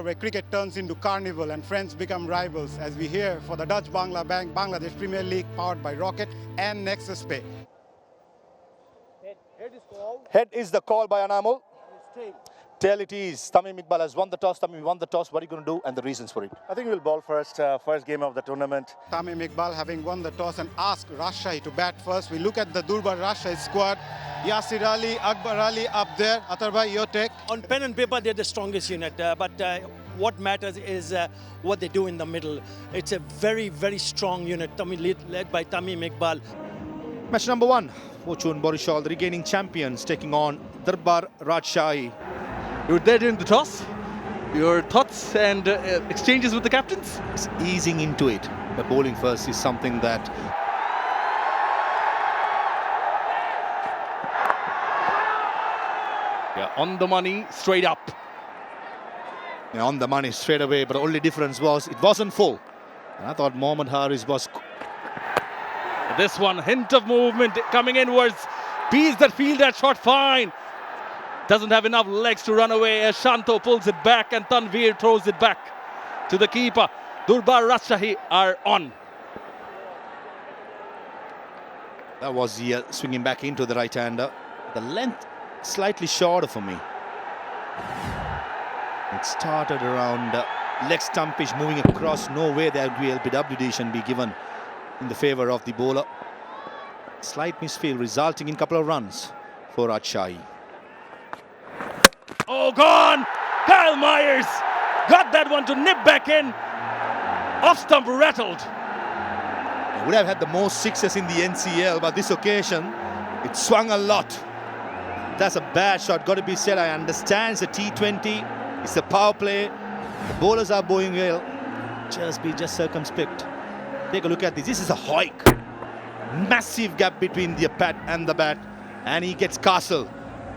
where cricket turns into carnival and friends become rivals, as we hear for the Dutch Bangla Bank Bangladesh Premier League powered by Rocket and Nexus Pay. Head is the call by Anamul. Tail it is. Tamim Iqbal has won the toss. Tamim won the toss. What are you going to do and the reasons for it? I think we'll bowl first. First game of the tournament. Tamim Iqbal having won the toss and asked Rajshahi to bat first. We look at the Durbar Rajshahi squad. Yasir Ali, Akbar Ali up there. Athar, your take? On pen and paper, they're the strongest unit. But what matters is what they do in the middle. It's a very, very strong unit led by Tamim Iqbal. Match number 1. Fortune Barishal, the reigning champions, taking on Durbar Rajshahi. You're there during the toss. Your thoughts and exchanges with the captains? It's easing into it. The bowling first is something that on the money, straight up. On the money straight away, but the only difference was it wasn't full. And I thought 𝗂𝗃𝗃𝗃 was. This one, hint of movement coming inwards. Bees that field that shot fine. Doesn't have enough legs to run away as Shanto pulls it back and Tanveer throws it back to the keeper. Durbar Rajshahi are on. That was the swinging back into the right-hander. The length slightly shorter for me. It started around leg stumpish, moving across. No way that 𝗿𝗵𝗂𝗃𝗍 decision be given in the favour of the bowler. Slight misfield resulting in a couple of runs for Rajshahi. Oh, gone! Kyle Myers got that one to nip back in. Off stump rattled. He would have had the most sixes in the NCL, but this occasion it swung a lot. That's a bad shot, got to be said. I understand it's a T20, it's a power play. The bowlers are bowling well. Just be circumspect. Take a look at this. This is a hike. Massive gap between the pad and the bat, and he gets castled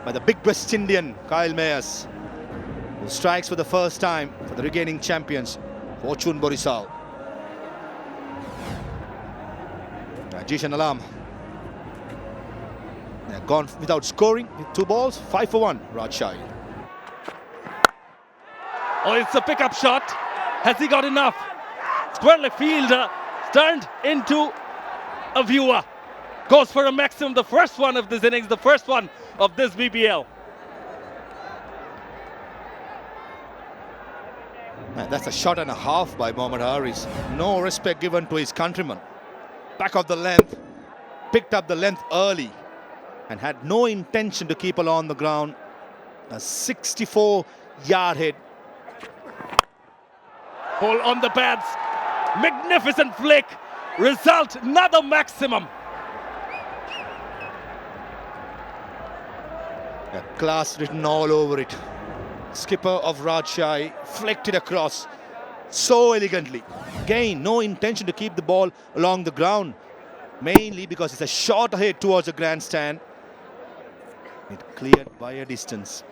by the big West Indian Kyle Mayers, who strikes for the first time for the reigning champions, Fortune Barishal. Rajesh and Alam. They're gone without scoring with 2 balls, 5 for 1, Rajshahi. Oh, it's a pickup shot. Has he got enough? Square leg fielder turned into a viewer. Goes for a maximum, the first one of this innings, the first one of this BPL. Man, that's a shot and a half by 𝗂𝗃𝗃𝗃𝗃. No respect given to his countryman. Back of the length, picked up the length early and had no intention to keep along the ground. A 64-yard hit. Ball on the pads. Magnificent flick. Result, another maximum. Class written all over it. Skipper of Rajshahi flicked it across so elegantly. Again, no intention to keep the ball along the ground, mainly because it's a short hit towards the grandstand. It cleared by a distance.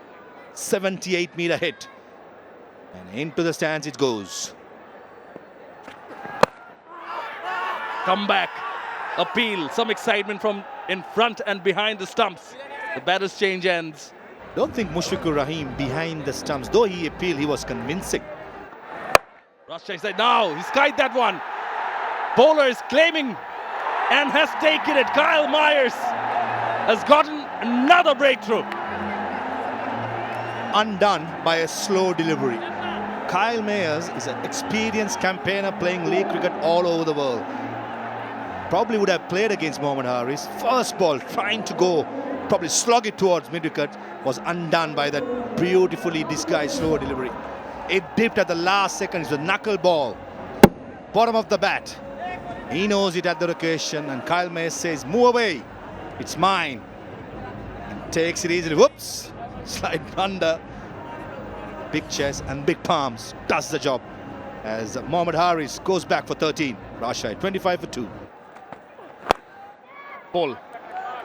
78-meter hit. And into the stands it goes. Come back. Appeal. Some excitement from in front and behind the stumps. The batters change ends. Don't think Mushfiqur Rahim behind the stumps. Though he appealed, he was convincing. Rajshahi said, now he skied that one. Bowler is claiming and has taken it. Kyle Myers has gotten another breakthrough. Undone by a slow delivery. Kyle Mayers is an experienced campaigner playing league cricket all over the world. Probably would have played against 𝗂𝗃𝗃𝗃𝗃's. First ball trying to go, probably slog it towards mid-wicket, was undone by that beautifully disguised slow delivery. It dipped at the last second. It's a knuckle ball. Bottom of the bat. He knows it at the occasion, and Kyle Mayers says, move away. It's mine. And takes it easily. Whoops. Slide under. Big chest and big palms. Does the job. As 𝗂𝗃𝗃𝗃𝗃 goes back for 13. Rajshahi 25 for 2. Ball.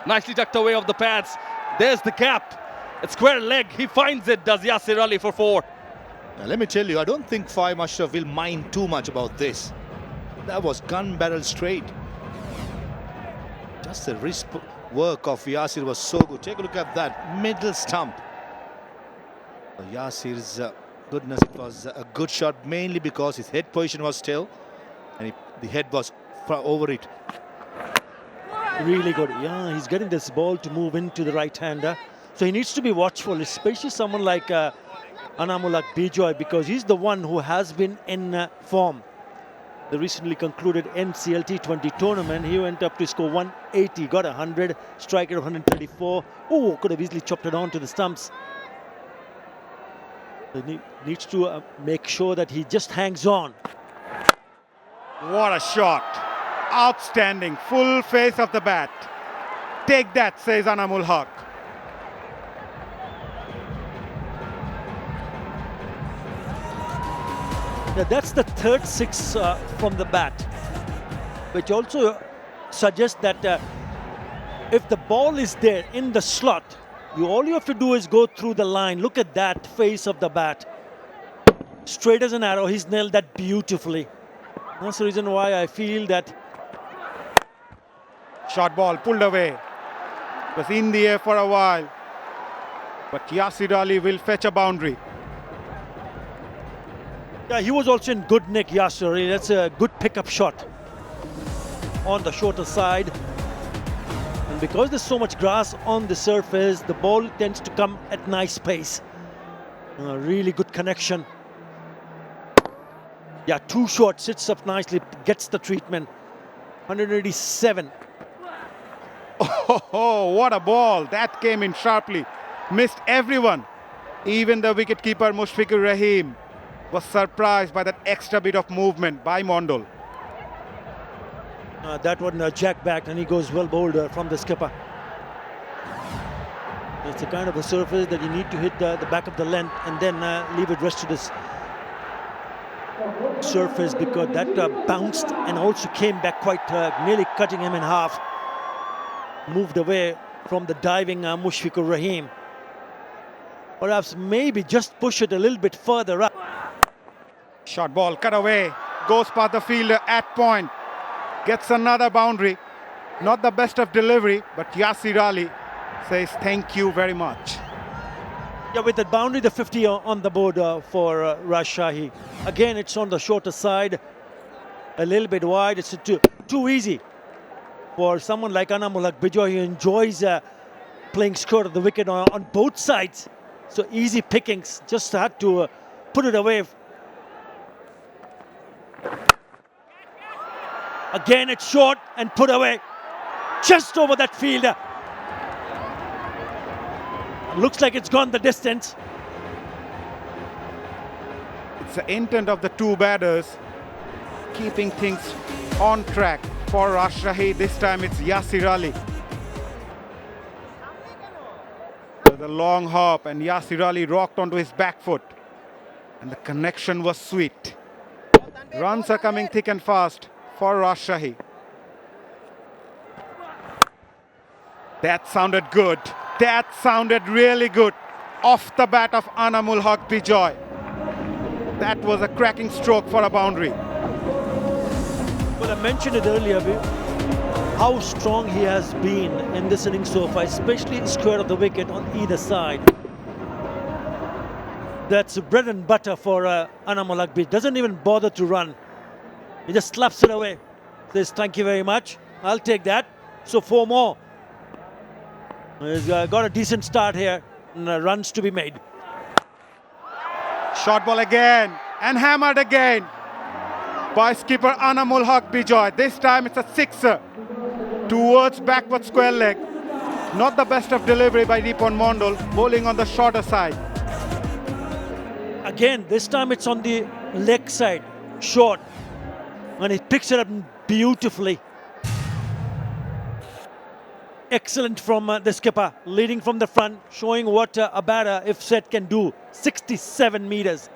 Nicely tucked away off the pads. There's the gap. At square leg. He finds it. Does Yasir Ali for 4. Now, let me tell you, I don't think 𝗵𝗺 will mind too much about this. That was gun barrel straight. Just the wrist work of Yasir was so good. Take a look at that middle stump. Yasir's Goodness, it was a good shot, mainly because his head position was still and the head was over it. Really good. Yeah, he's getting this ball to move into the right-hander. So he needs to be watchful, especially someone like 𝗂𝗂𝗃𝗍𝗂, because he's the one who has been in form. The recently concluded NCLT 20 tournament, he went up to score 180, got 100, strike rate of 134. Oh, could have easily chopped it on to the stumps. He needs to make sure that he just hangs on. What a shot. Outstanding. Full face of the bat. Take that, says Anamul Haq. Yeah, that's the third six from the bat, which also suggests that if the ball is there in the slot, all you have to do is go through the line. Look at that face of the bat. Straight as an arrow, he's nailed that beautifully. That's the reason why I feel that. Short ball pulled away. It was in the air for a while. But Yasir Ali will fetch a boundary. Yeah, he was also in good nick, Yasir Ali. That's a good pickup shot on the shorter side. And because there's so much grass on the surface, the ball tends to come at nice pace. Really good connection. Yeah, too short, sits up nicely, gets the treatment. 187. Oh, what a ball. That came in sharply. Missed everyone. Even the wicketkeeper Mushfiqur Rahim was surprised by that extra bit of movement by Mondal. That one jack back, and he goes well bowled from the skipper. It's the kind of a surface that you need to hit the back of the length and then leave it rest to this surface, because that bounced and also came back quite nearly cutting him in half. Moved away from the diving Mushfiqur Rahim. Perhaps maybe just push it a little bit further up. Short ball cut away. Goes past the fielder at point. Gets another boundary. Not the best of delivery, but Yasir Ali says thank you very much. Yeah, with that boundary, the 50 on the board for Rajshahi. Again, it's on the shorter side. A little bit wide. It's too easy for someone like 𝗂𝗂𝗃𝗍𝗂, who enjoys playing skirt of the wicket on both sides. So easy pickings. Just had to put it away. Again, it's short and put away. Just over that fielder. Looks like it's gone the distance. It's the intent of the two batters, keeping things on track for Rajshahi. This time it's Yasir Ali. The long hop, and Yasir Ali rocked onto his back foot. And the connection was sweet. Runs are coming thick and fast for Rajshahi. That sounded good. That sounded really good. Off the bat of Anamul Haq-Bijoy. That was a cracking stroke for a boundary. Well, I mentioned it earlier, how strong he has been in this innings so far, especially square of the wicket on either side. That's bread and butter for Anamul Haq-Bijoy. Doesn't even bother to run. He just slaps it away. Says, thank you very much. I'll take that. So 4 more. He's got a decent start here, and runs to be made. Short ball again, and hammered again by skipper Anamul Haq-Bijoy. This time it's a sixer towards backward square leg. Not the best of delivery by Ripon Mondal, bowling on the shorter side. Again, this time it's on the leg side, short, and he picks it up beautifully. Excellent from the skipper, leading from the front, showing what a batter ehimZ can do. 67 meters.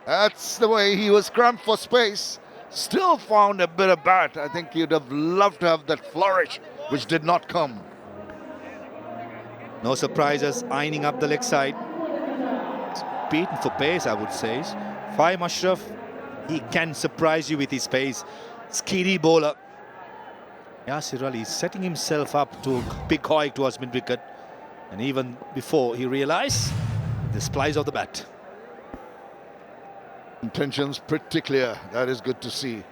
That's the way he was cramped for space. Still found a bit of bat. I think you'd have loved to have that flourish, which did not come. No surprises, eyeing up the leg side. It's beaten for pace, I would say. Fahim Ashraf, he can surprise you with his pace. Speedy bowler. Yasir Ali is setting himself up to pick Hoik towards mid-wicket. And even before he realized, the splice of the bat. Intentions pretty clear. That is good to see.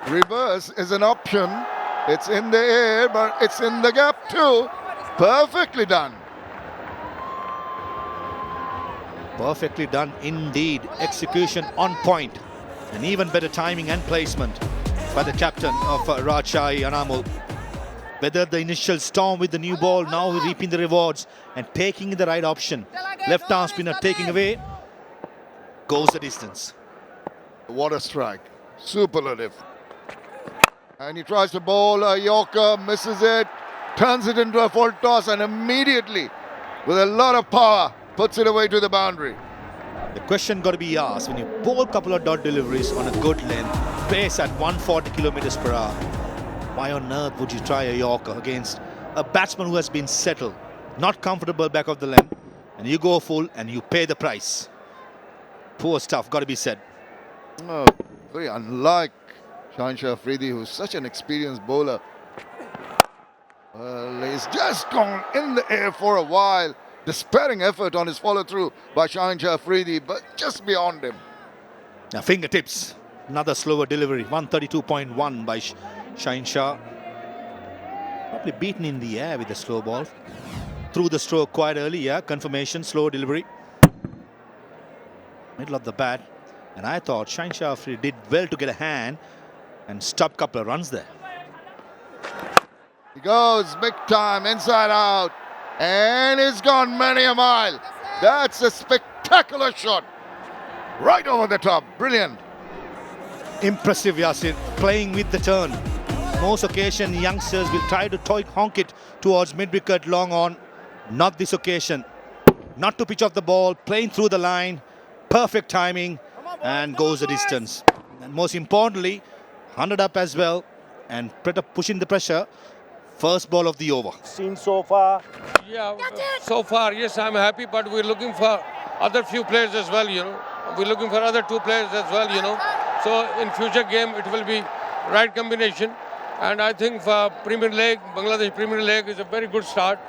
Reverse is an option. It's in the air, but it's in the gap too. Perfectly done. Perfectly done indeed. Execution on point. And even better timing and placement by the captain of Rajshahi, Anamul. Whether the initial storm with the new ball, now reaping the rewards and taking the right option. Left arm spinner taking away. Goes the distance. What a strike. Superlative. And he tries to bowl a Yorker, misses it, turns it into a full toss, and immediately, with a lot of power, puts it away to the boundary. The question got to be asked, when you bowl a couple of dot deliveries on a good length, pace at 140 kilometers per hour, why on earth would you try a Yorker against a batsman who has been settled, not comfortable back of the length, and you go full and you pay the price? Poor stuff, got to be said. Oh, very unlike 𝗁𝗃 𝗂𝗏𝗧, who's such an experienced bowler. Well, he's just gone in the air for a while. Despairing effort on his follow-through by 𝗁𝗃 𝗂𝗏𝗧, but just beyond him. Now fingertips, another slower delivery, 132.1 by 𝗁𝗃. Probably beaten in the air with the slow ball. Through the stroke quite early, yeah, confirmation, slow delivery. Middle of the bat, and I thought 𝗁𝗃 𝗂𝗏𝗧 did well to get a hand and stop a couple of runs there. He goes big time, inside out, and he's gone many a mile. That's a spectacular shot. Right over the top, brilliant. Impressive, Yasir, playing with the turn. Most occasion, youngsters will try to honk it towards mid-wicket long on. Not this occasion. Not to pitch off the ball, playing through the line. Perfect timing, and goes the distance. And most importantly, 100 up as well, and pushing the pressure. First ball of the over. Seen so far. Yeah, so far, yes, I'm happy, but we're looking for other few players as well, you know. We're looking for other two players as well, you know. So in future game, it will be right combination. And I think for Premier League, Bangladesh Premier League is a very good start.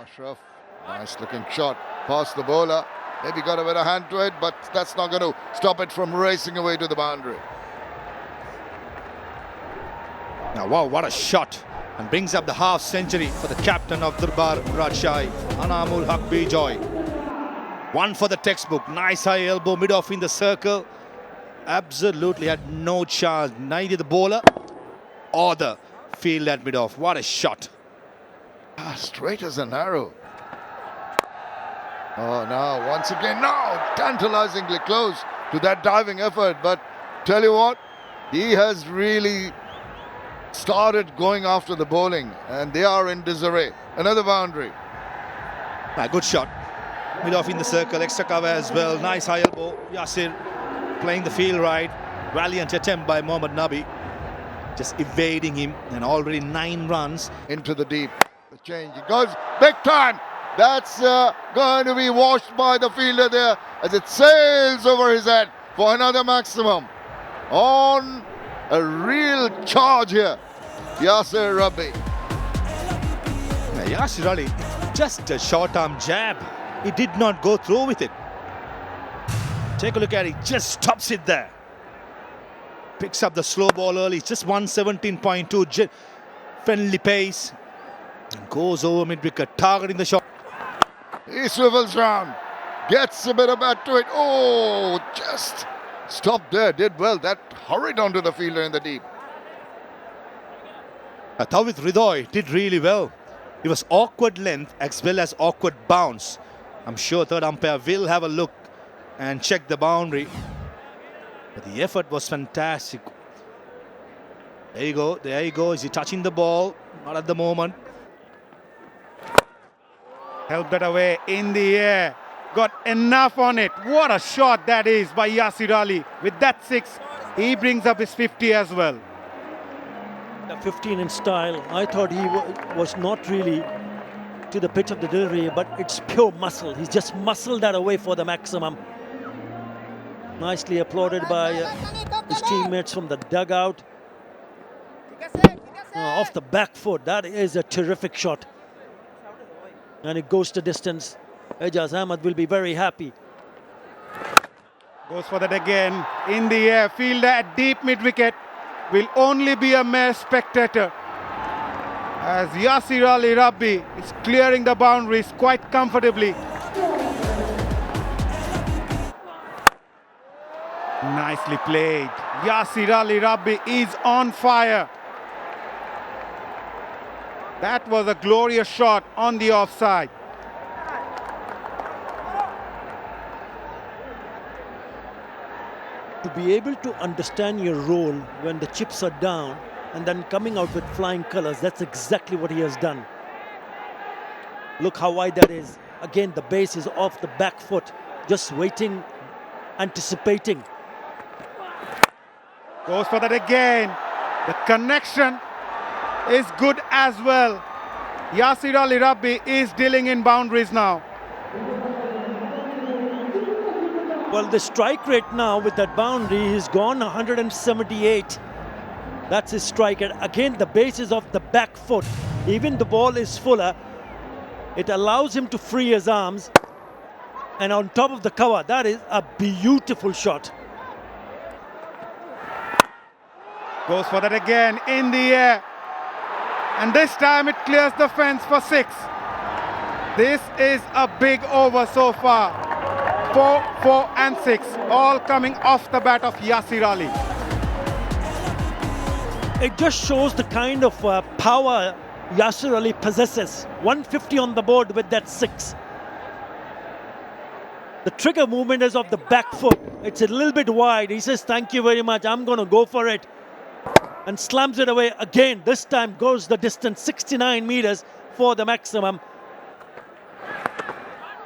Ashraf, nice looking shot past the bowler. Maybe got a bit of hand to it, but that's not going to stop it from racing away to the boundary. Now, wow, what a shot. And brings up the half century for the captain of Durbar Rajshahi, Anamul Haq Bijoy. One for the textbook. Nice high elbow, mid-off in the circle. Absolutely had no chance. Neither the bowler or the field at mid-off. What a shot. Straight as an arrow. Oh, now, once again, now, tantalizingly close to that diving effort. But tell you what, he has really started going after the bowling, and they are in disarray. Another boundary. Good shot. Mid-off in the circle, extra cover as well. Nice high elbow. Yasir playing the field right. Valiant attempt by Mohammad Nabi. Just evading him, and already 9 runs. Into the deep. The change. He goes big time. That's going to be washed by the fielder there as it sails over his head for another maximum. On a real charge here, Yasir Rabbi. Yasir Ali, just a short-arm jab. He did not go through with it. Take a look at it, just stops it there. Picks up the slow ball early, just 117.2 friendly pace. And goes over mid-wicket, targeting the shot. He swivels round, gets a bit of bat to it. Oh, just stopped there, did well. That hurried onto the fielder in the deep. 𝗃𝗏𝗄𝗏 did really well. It was awkward length as well as awkward bounce. I'm sure third umpire will have a look and check the boundary. But the effort was fantastic. There you go, there you go. Is he touching the ball? Not at the moment. Held that away in the air. Got enough on it. What a shot that is by Yasir Ali. With that 6, he brings up his 50 as well. The 15 in style. I thought he was not really to the pitch of the delivery, but it's pure muscle. He's just muscled that away for the maximum. Nicely applauded by his teammates from the dugout. Off the back foot. That is a terrific shot. And it goes to distance. Ijaz Ahmed will be very happy. Goes for that again. In the air. Fielder at deep mid-wicket. Will only be a mere spectator. As 𝗂𝗂𝗃𝗃 is clearing the boundaries quite comfortably. Nicely played. 𝗂𝗂𝗃𝗃 is on fire. That was a glorious shot on the offside. To be able to understand your role when the chips are down and then coming out with flying colours, that's exactly what he has done. Look how wide that is. Again, the base is off the back foot, just waiting, anticipating. Goes for that again. The connection is good as well. 𝗂𝗂𝗃𝗃 is dealing in boundaries now. Well, the strike rate now with that boundary, he's gone 178. That's his strike rate. Again, the base is off the back foot. Even the ball is fuller. It allows him to free his arms. And on top of the cover, that is a beautiful shot. Goes for that again in the air. And this time it clears the fence for 6. This is a big over so far. 4, 4 and 6, all coming off the bat of Yasir Ali. It just shows the kind of power Yasir Ali possesses. 150 on the board with that 6. The trigger movement is off the back foot. It's a little bit wide. He says, thank you very much, I'm going to go for it. And slams it away again. This time goes the distance, 69 meters for the maximum.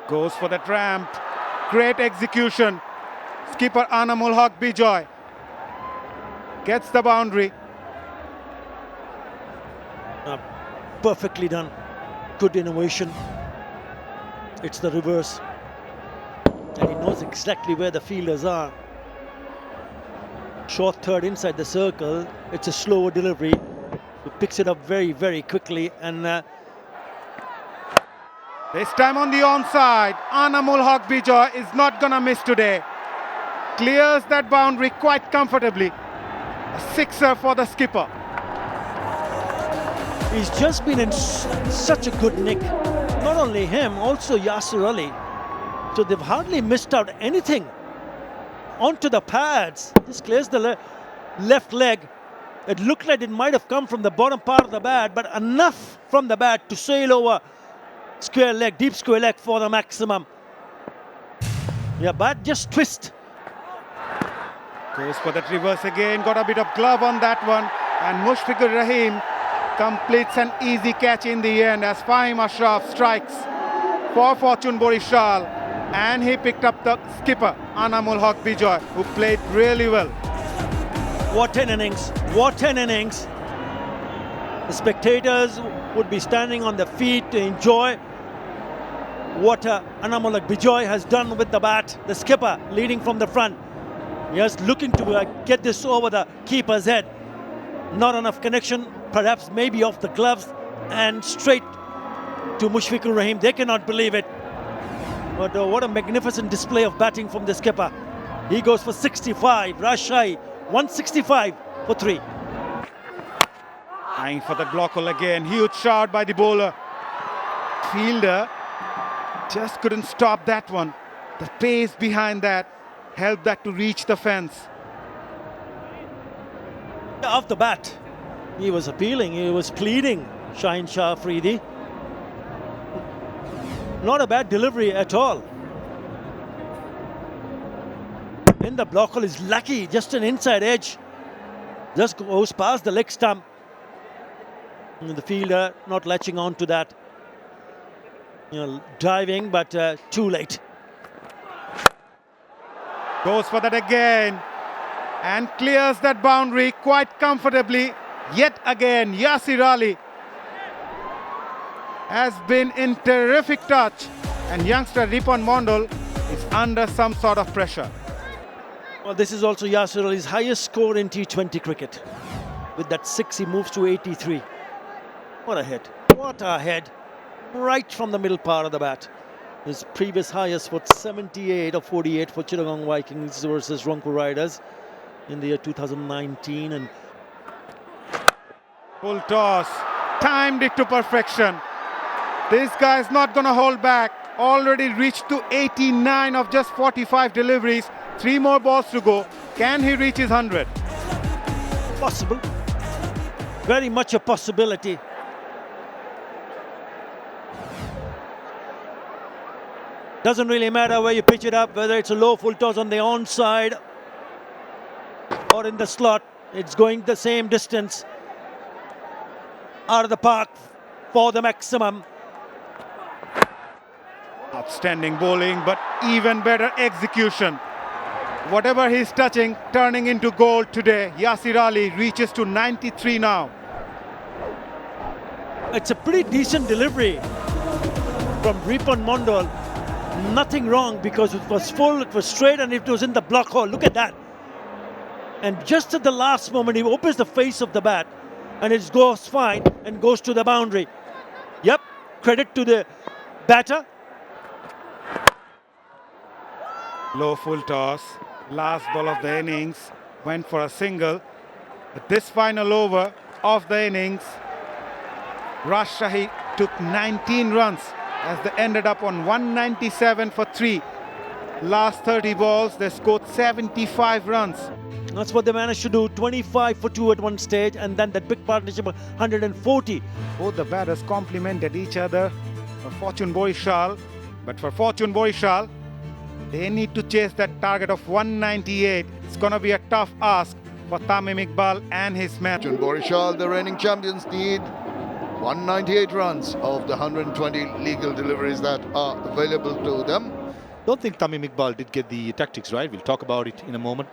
Goes for the ramp. Great execution. Skipper 𝗂𝗛𝗃 𝗃𝗃 gets the boundary. Perfectly done. Good innovation. It's the reverse. And he knows exactly where the fielders are. Short third inside the circle. It's a slower delivery. He picks it up very, very quickly. And this time on the onside, 𝗂𝗛𝗃 𝗃𝗃 is not going to miss today. Clears that boundary quite comfortably. A 6er for the skipper. He's just been in such a good nick. Not only him, also Yasir Ali. So they've hardly missed out anything. Onto the pads. This clears the left leg. It looked like it might have come from the bottom part of the bat, but enough from the bat to sail over square leg, deep square leg for the maximum. Yeah, bat just twist. Goes for that reverse again. Got a bit of glove on that one. And Mushfiqur Rahim completes an easy catch in the end as Fahim Ashraf strikes for Fortune Barishal. And he picked up the skipper, 𝗂𝗛𝗃 𝗃𝗃, who played really well. What an innings. What an innings. The spectators would be standing on their feet to enjoy what 𝗂𝗛𝗃 𝗃𝗃 has done with the bat. The skipper leading from the front. Yes, looking to get this over the keeper's head. Not enough connection, perhaps maybe off the gloves and straight to Mushfiqur Rahim. They cannot believe it. But what a magnificent display of batting from the skipper. He goes for 65. Rajshahi 165 for 3. Eyeing for the blockle again. Huge shot by the bowler. Fielder just couldn't stop that one. The pace behind that helped that to reach the fence. Off the bat, he was appealing, he was pleading, Shaheen Shah Afridi. Not a bad delivery at all. In the blockle is lucky, just an inside edge. Just goes past the leg stump. And the fielder not latching on to that. Diving, but too late. Goes for that again. And clears that boundary quite comfortably. Yet again, Yasir Ali has been in terrific touch. And youngster Ripon Mondal is under some sort of pressure. Well, this is also Yasir Ali's highest score in T20 cricket. With that 6, he moves to 83. What a hit. What a head. right from the middle part of the bat. His previous highest was 78 or 48 for Chittagong Vikings versus Rangpur Riders in the year 2019. And Full toss, timed it to perfection. This guy is not going to hold back. Already reached to 89 of just 45 deliveries. 3 more balls to go. Can he reach his 100? possible, very much a possibility. Doesn't really matter where you pitch it up, whether it's a low full toss on the onside or in the slot. It's going the same distance out of the park for the maximum. Outstanding bowling, but even better execution. Whatever he's touching, turning into gold today. Yasir Ali reaches to 93 now. It's a pretty decent delivery from Ripan Mondal. Nothing wrong because it was full, it was straight, and it was in the block hole. Look at that. And just at the last moment, he opens the face of the bat and it goes fine and goes to the boundary. Yep, credit to the batter. Low full toss, last ball of the innings, went for a single. But this final over of the innings, Rajshahi took 19 runs as they ended up on 197 for 3. Last 30 balls, they scored 75 runs. That's what they managed to do, 25 for 2 at one stage, and then that big partnership of 140. Both the batters complemented each other for Fortune Barishal. But for Fortune Barishal, they need to chase that target of 198. It's going to be a tough ask for Tamim Iqbal and his men. Fortune Barishal, the reigning champions, need 198 runs of the 120 legal deliveries that are available to them. Don't think Tamim Iqbal did get the tactics right. We'll talk about it in a moment.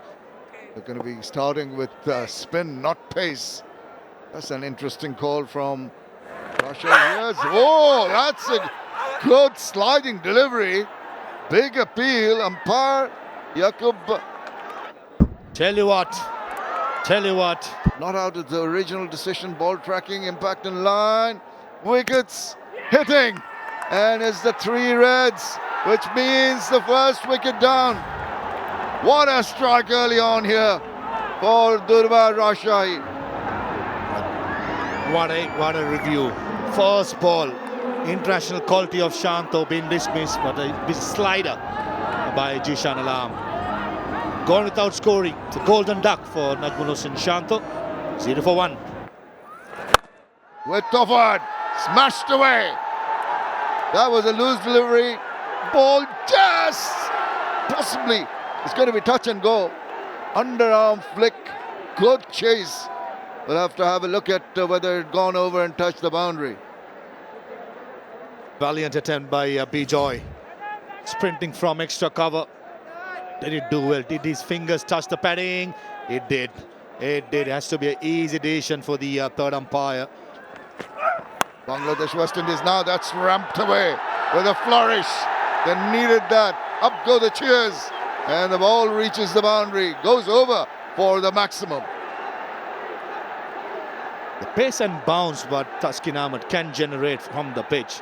They're going to be starting with spin, not pace. That's an interesting call from Russia. Yes. Oh, that's a good sliding delivery. Big appeal. Umpire Yaqub. Tell you what. Not out of the original decision. Ball tracking, impact in line. Wickets hitting. And it's the 3 reds, which means the first wicket down. What a strike early on here for Durbar Rajshahi. What a review. First ball, international quality of Shanto being dismissed, but a big slider by Jishan Alam. Gone without scoring. It's a golden duck for Najmul Hossain Shanto. 0 for 1. With Toffard, smashed away. That was a loose delivery. Ball just possibly. It's going to be touch and go. Underarm flick. Good chase. We'll have to have a look at whether it gone over and touched the boundary. Valiant attempt by Bijoy. Sprinting from extra cover. Did it do well? Did his fingers touch the padding? It did. It did. It has to be an easy decision for the third umpire. Bangladesh West Indies now, that's ramped away with a flourish. They needed that. Up go the cheers. And the ball reaches the boundary, goes over for the maximum. The pace and bounce what Taskin Ahmed can generate from the pitch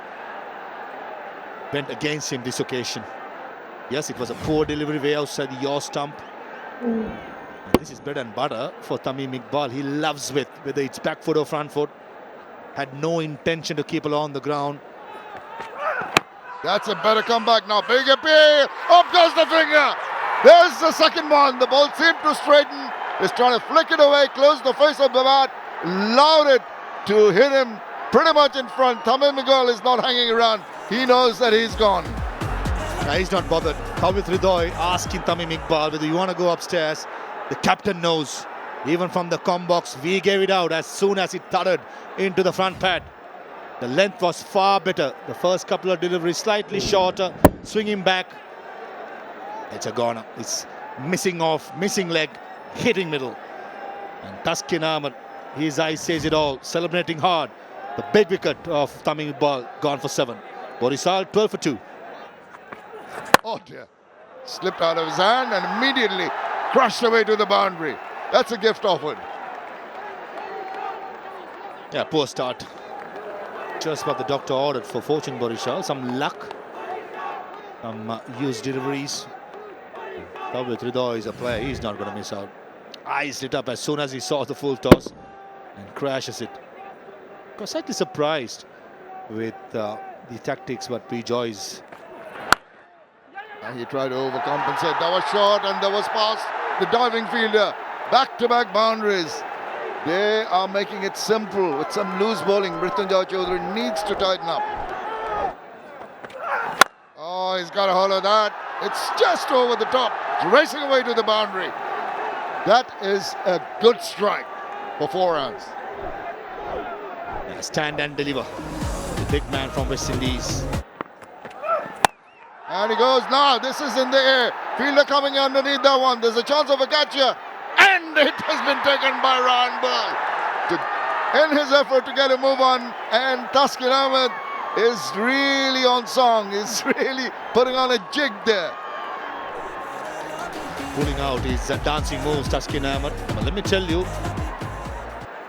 went against him this occasion. Yes, it was a poor delivery way outside the yaw stump. And this is bread and butter for Tamim Iqbal. He loves with, whether it's back foot or front foot. Had no intention to keep it on the ground. That's a better comeback now. Big appeal. Up goes the finger. There's the second one. The ball seemed to straighten. He's trying to flick it away, close the face of the bat, allowed it to hit him pretty much in front. Tamim Iqbal is not hanging around. He knows that he's gone. Now he's not bothered. Kavit Ridoy asking Tamim Iqbal whether you want to go upstairs. The captain knows. Even from the com box, we gave it out as soon as it thudded into the front pad. The length was far better. The first couple of deliveries slightly shorter, swinging back. It's a goner. It's missing off, missing leg, hitting middle. And Taskin Ahmed, his eyes says it all, celebrating hard. The big wicket of Tamim Iqbal gone for 7. Barishal 12 for 2. Oh dear. Slipped out of his hand and immediately crushed away to the boundary. That's a gift offered. Yeah, poor start. just what the doctor ordered for Fortune Barishal. Some luck, some used deliveries. 𝗃𝗶𝗃𝗲 is a player, he's not going to miss out. Eyes lit up as soon as he saw the full toss and crashes it. Got slightly surprised with the tactics what 𝗃𝗍𝗀. He tried to overcompensate. That was short and that was past the diving fielder. Back-to-back boundaries. They are making it simple with some loose bowling. Mrityunjay Chaudhary needs to tighten up. Oh, he's got a hold of that. It's just over the top. It's racing away to the boundary. That is a good strike for 4 runs. Yeah, stand and deliver. The big man from West Indies. And he goes, now this is in the air. Fielder coming underneath that one. There's a chance of a catch here. And it has been taken by Ryan Ball. In his effort to get a move on. And Taskin Ahmed is really on song. He's really putting on a jig there. Pulling out his dancing moves, Taskin Ahmed. But let me tell you,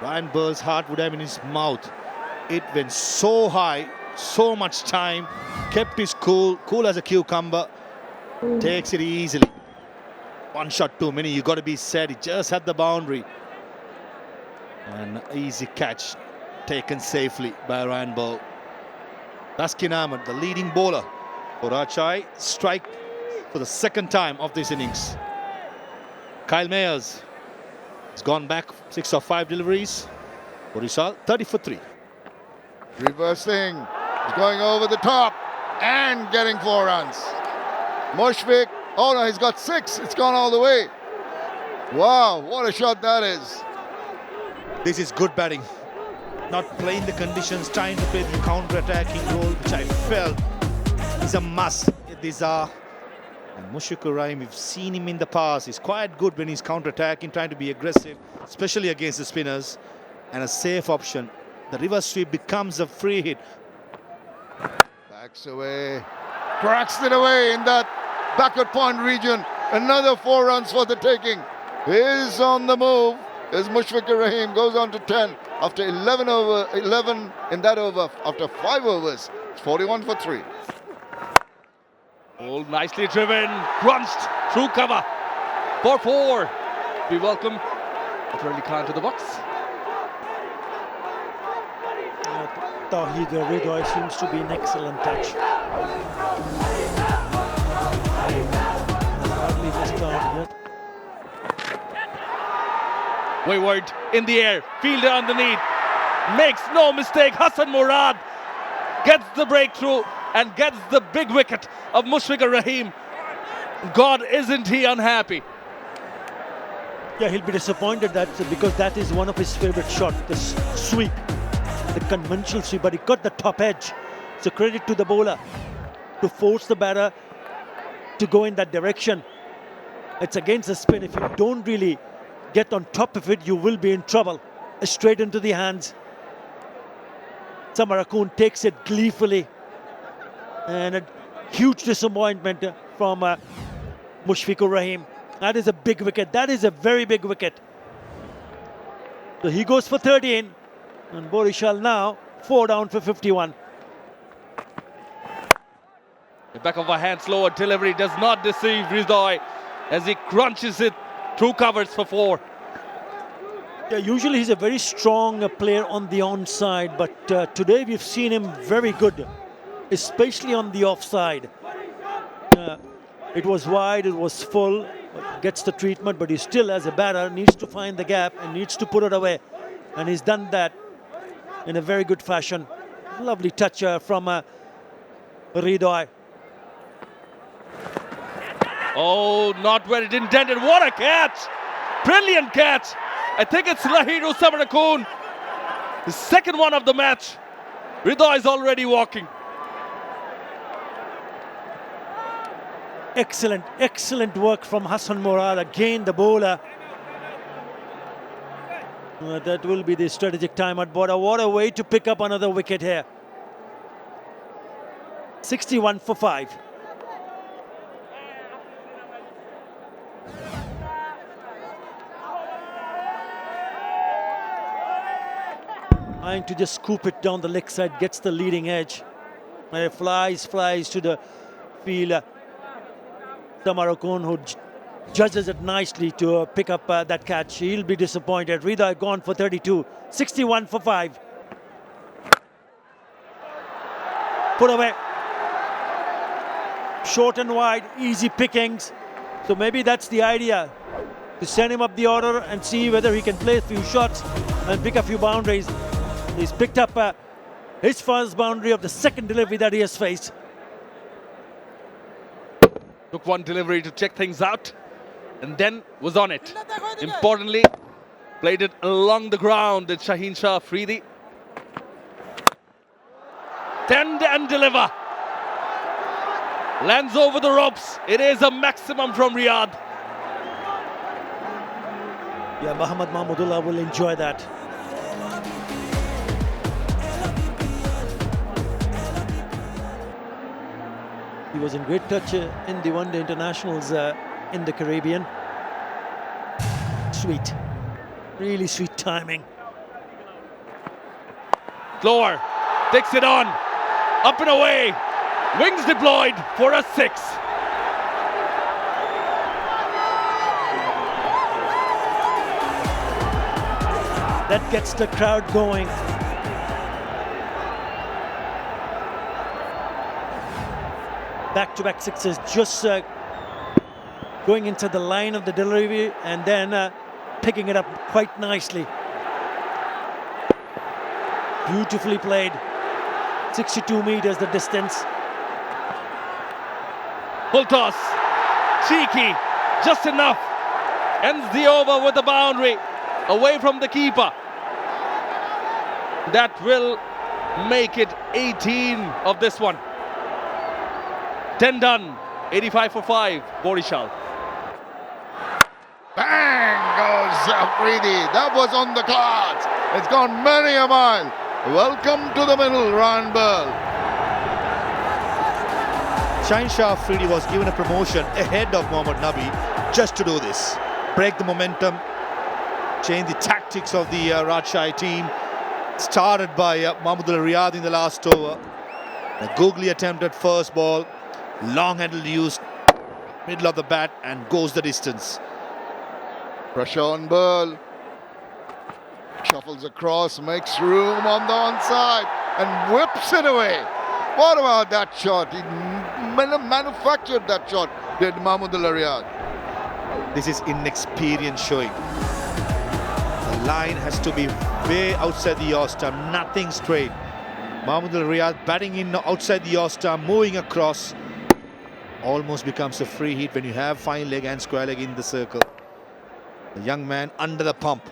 Ryan Ball's heart would have been in his mouth. It went so high, so much time, kept his cool as a cucumber, takes it easily. One shot too many, you got to be said. He just had the boundary. An easy catch, taken safely by Ryan Ball. Taskin Ahmed, the leading bowler for Rajshahi, strike for the second time of this innings. Kyle Mayers has gone back, 6 of 5 deliveries. Barishal, 30 for 3. Reversing, he's going over the top and getting 4 runs. Mushfiq, oh no, he's got 6, it's gone all the way. Wow, what a shot that is. This is good batting. Not playing the conditions, trying to play the counter-attacking role, which I felt is a must. These are, and Mushfiqur Rahim, we've seen him in the past. He's quite good when he's counter-attacking, trying to be aggressive, especially against the spinners. And a safe option. The reverse sweep becomes a free hit. Backs away, cracks it away in that backward point region. Another 4 runs for the taking. Is on the move. Is Mushfiqur Rahim, goes on to 10 after 11 in that over after 5 overs. It's 41 for 3. All nicely driven, crunched through cover for 4. We welcome 𝗃𝗃𝗃𝗃 Khan to the box. 𝗃𝗃𝗃𝗃 seems to be an excellent touch. Hardly missed out yet. Wayward in the air, fielder underneath, makes no mistake. Hasan Murad gets the breakthrough and gets the big wicket of Mushfiqur Rahim. God, isn't he unhappy? Yeah, he'll be disappointed because that is one of his favorite shots, the sweep, the conventional sweep, but he got the top edge. So credit to the bowler to force the batter to go in that direction. It's against the spin. If you don't really get on top of it, you will be in trouble. Straight into the hands. Samarakun takes it gleefully. And a huge disappointment from Mushfiqur Rahim. That is a big wicket. That is a very big wicket. So he goes for 13. And Barishal now 4 down for 51. The back of a hand, slower delivery does not deceive 𝗃𝗍𝗀 as he crunches it through covers for 4. Yeah, usually he's a very strong player on the onside, but today we've seen him very good, especially on the offside. It was wide, it was full, gets the treatment, but he still, as a batter, needs to find the gap and needs to put it away. And he's done that in a very good fashion. Lovely touch from 𝗃𝗍𝗃𝗃. Oh, not where it intended. What a catch! Brilliant catch! I think it's Lahiru Samarakun, the second one of the match. 𝗃𝗍𝗃𝗃 is already walking. Excellent, excellent work from Hasan Murad. Again, the bowler. That will be the strategic timeout. But what a way to pick up another wicket here. 61 for 5. Trying to just scoop it down the leg side, gets the leading edge. And it flies to the field. The Moroccan who judges it nicely to pick up that catch. He'll be disappointed. 𝗲𝗲 gone for 32, 61 for 5. Put away. Short and wide, easy pickings. So maybe that's the idea, to send him up the order and see whether he can play a few shots and pick a few boundaries. He's picked up his first boundary of the second delivery that he has faced. Took one delivery to check things out and then was on it. Importantly, played it along the ground with Shaheen Shah Afridi. Tend and deliver. Lands over the ropes. It is a maximum from Riyadh. Yeah, Mohammad Mahmudullah will enjoy that. He was in great touch in the one-day internationals in the Caribbean. Sweet, really sweet timing. Lower, takes it on, up and away. Wings deployed for a 6. That gets the crowd going. Back-to-back sixes, just going into the line of the delivery and then picking it up quite nicely. Beautifully played. 62 meters the distance. Full toss, cheeky, just enough. Ends the over with the boundary, away from the keeper. That will make it 18 of this one. 10 done, 85 for 5, Barishal. Bang goes Afridi. That was on the cards. It's gone many a mile. Welcome to the middle, Ryan Bell. Shaheen Shah Afridi was given a promotion ahead of Mohammad Nabi just to do this. Break the momentum, change the tactics of the Rajshahi team. Started by Mahmudullah Riyadh in the last over. A googly attempt at first ball. Long handle used, middle of the bat, and goes the distance. Pressure on Bell. Shuffles across, makes room on the onside, and whips it away. What about that shot? He manufactured that shot, did Mahmudullah Riyadh. This is inexperience showing. The line has to be way outside the yaw stump, nothing straight. Mahmudullah Riyadh batting in outside the yaw stump, moving across. Almost becomes a free hit when you have fine leg and square leg in the circle. The young man under the pump.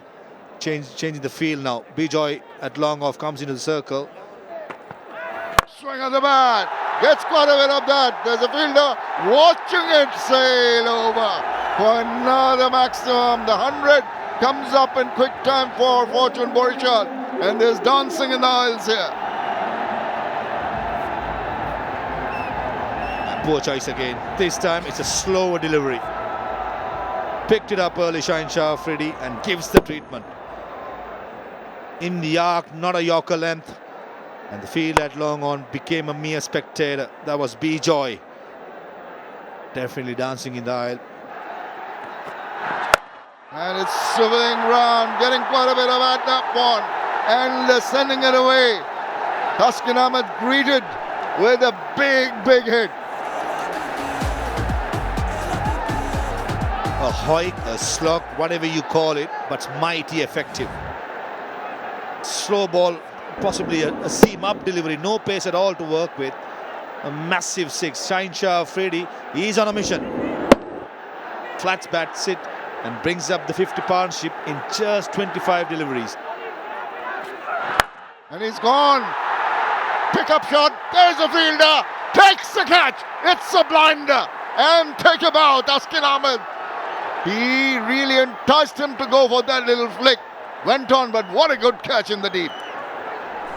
Changing the field now. 𝗵𝗺 at long off comes into the circle. Swing of the bat. Gets quite a bit of that. There's a fielder watching it sail over for another maximum. The 100 comes up in quick time for Fortune Barishal. And there's dancing in the aisles here. Poor choice again. This time it's a slower delivery. Picked it up early, Shaheen Shah Afridi, and gives the treatment. In the arc, not a Yorker length. And the field at long on became a mere spectator. That was 𝗵𝗺. Definitely dancing in the aisle. And it's swinging round, getting quite a bit of at that one. And sending it away. Taskin Ahmed greeted with a big hit. A hoik, a slug, whatever you call it, but mighty effective. Slow ball, possibly a seam up delivery, no pace at all to work with. A massive 6. Shaheen Shah Afridi, he's on a mission. Flats bat, sit, and brings up the 50 partnership in just 25 deliveries. And he's gone. Pick up shot, there's a fielder, takes the catch, it's a blinder. And take a bow, Taskin Ahmed. He really enticed him to go for that little flick. Went on, but what a good catch in the deep.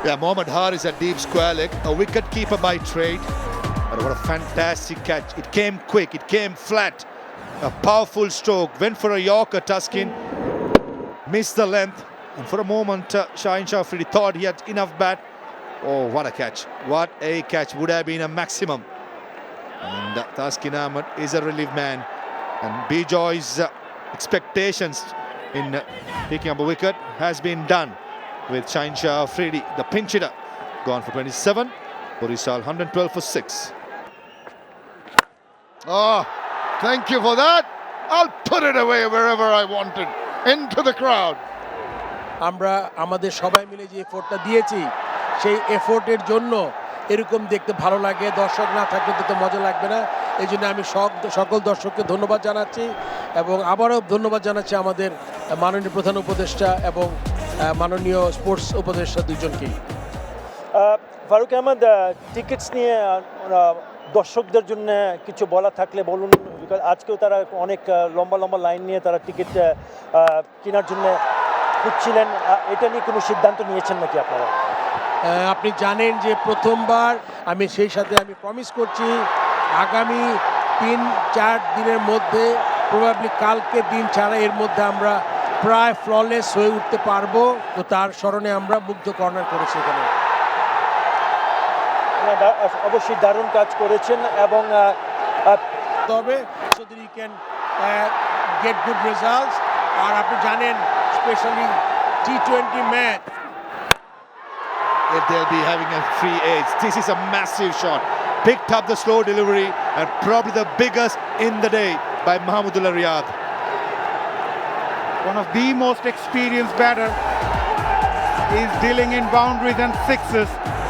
Yeah, Mohammad Haris at deep square leg, a wicket keeper by trade. But what a fantastic catch. It came quick, it came flat. A powerful stroke, went for a Yorker, Taskin. Missed the length, And for a moment, 𝗫𝗫𝗃 𝗵𝗃 thought he had enough bat. Oh, what a catch. What a catch. Would have been a maximum. And Thaskin Ahmed is a relief man. And 𝗵𝗁𝗀's expectations in picking up a wicket has been done with 𝗫𝗫𝗃, the pinch hitter, gone for 27. Barishal 112 for 6. Oh, thank you for that. I'll put it away wherever I wanted. Into the crowd. আমরা আমাদের সবাই মিলে যে এফোর্টটা দিয়েছি সেই এফোর্টের জন্য এরকম দেখতে ভালো লাগে, দর্শক না থাকলে দেখতে মজা লাগবে না। এই জন্য আমি সকল দর্শককে ধন্যবাদ জানাচ্ছি এবং আবারও ধন্যবাদ জানাচ্ছি আমাদের মাননীয় প্রধান উপদেষ্টা এবং মাননীয় স্পোর্টস উপদেষ্টা দুজনকেই। ফারুক আহমেদ, টিকিটস নিয়ে দর্শকদের জন্য কিছু বলা থাকলে বলুন, বিকজ আজকেও তারা অনেক লম্বা লম্বা লাইন নিয়ে তারা টিকিট কেনার জন্য খুঁজছিলেন। এটা নিয়ে কোনো সিদ্ধান্ত নিয়েছেন নাকি আপনারা? আপনি জানেন যে প্রথমবার আমি সেই সাথে আমি প্রমিস করছি আগামী 3-4 দিনের মধ্যে, প্রবাবলি কালকে দিন ছাড়া এর মধ্যে আমরা প্রায় ফ্ললেস হয়ে উঠতে পারবো। তো তার স্মরণে আমরা মুগ্ধ কর্নার করেছি এখানে। অবশ্যই দারুণ কাজ করেছেন এবং তবে so that you can get good results. আর আপনি জানেন specially T20 match, They'll be having a free edge. This is a massive shot. Picked up the slow delivery and probably the biggest in the day by Mahmudullah Riyad. One of the most experienced batter is dealing in boundaries and sixes.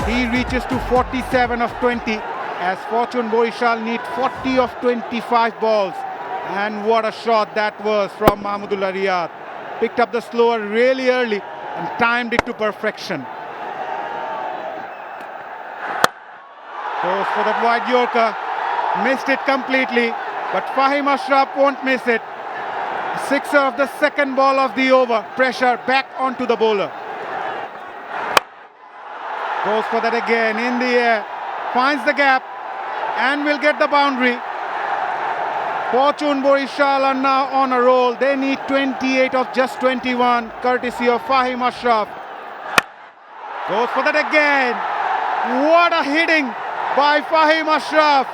He reaches to 47 of 20 as Fortune Barishal need 40 of 25 balls. And what a shot that was from Mahmudullah Riyad. Picked up the slower really early and timed it to perfection. Goes for that wide Yorker. Missed it completely, but Fahim Ashraf won't miss it. Sixer of the second ball of the over. Pressure back onto the bowler. Goes for that again in the air. Finds the gap and will get the boundary. Fortune Barishal are now on a roll. They need 28 of just 21, courtesy of Fahim Ashraf. Goes for that again. What a hitting by Fahim Ashraf.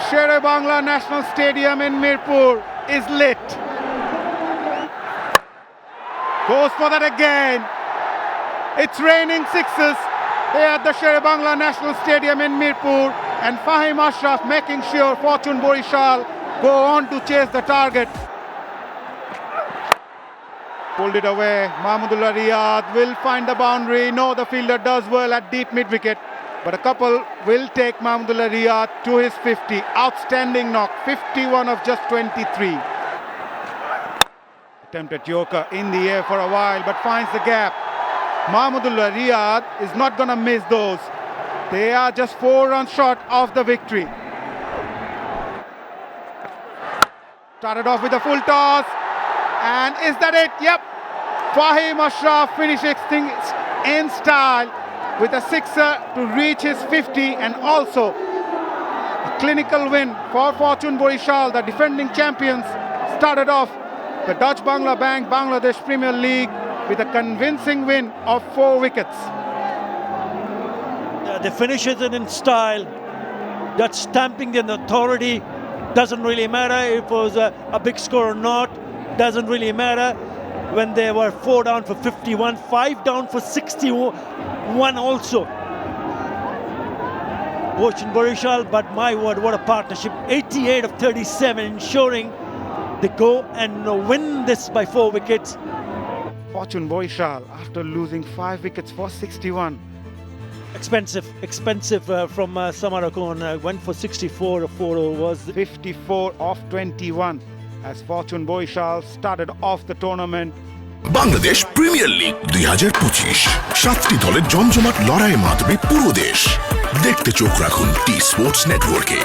Sher-e-Bangla National Stadium in Mirpur is lit. Goes for that again. It's raining sixes here at the Sher-e-Bangla National Stadium in Mirpur, and Fahim Ashraf making sure Fortune Barishal go on to chase the target. Pulled it away. Mahmudullah Riyad will find the boundary. No, the fielder does well at deep mid-wicket, but a couple will take Mahmudullah Riyad to his 50. Outstanding knock, 51 of just 23. Attempted Yorker in the air for a while, but finds the gap. Mahmudullah Riyad is not going to miss those. They are just 4 runs short of the victory. Started off with a full toss. And is that it? Yep. Fahim Ashraf finishes things in style with a sixer to reach his 50, and also a clinical win for Fortune Barishal, the defending champions. Started off the Dutch Bangla Bank Bangladesh Premier League with a convincing win of 4 wickets. They finish it in style. That stamping the authority doesn't really matter if it was a big score or not. Doesn't really matter when they were 4 down for 51, 5 down for 61 also. Fortune Barishal, but my word, what a partnership. 88 of 37, ensuring they go and win this by 4 wickets. Fortune Barishal, after losing 5 wickets for 61. Expensive from Samarakon, went for 64 of 4 overs. 54 of 21 as Fortune Barishal started off the tournament. Bangladesh premier league 2025 7টি দলের জমজমাট লড়াইয়ে মাতবে পুরো দেশ। দেখতে চোখ রাখুন T Sports নেটওয়ার্কে।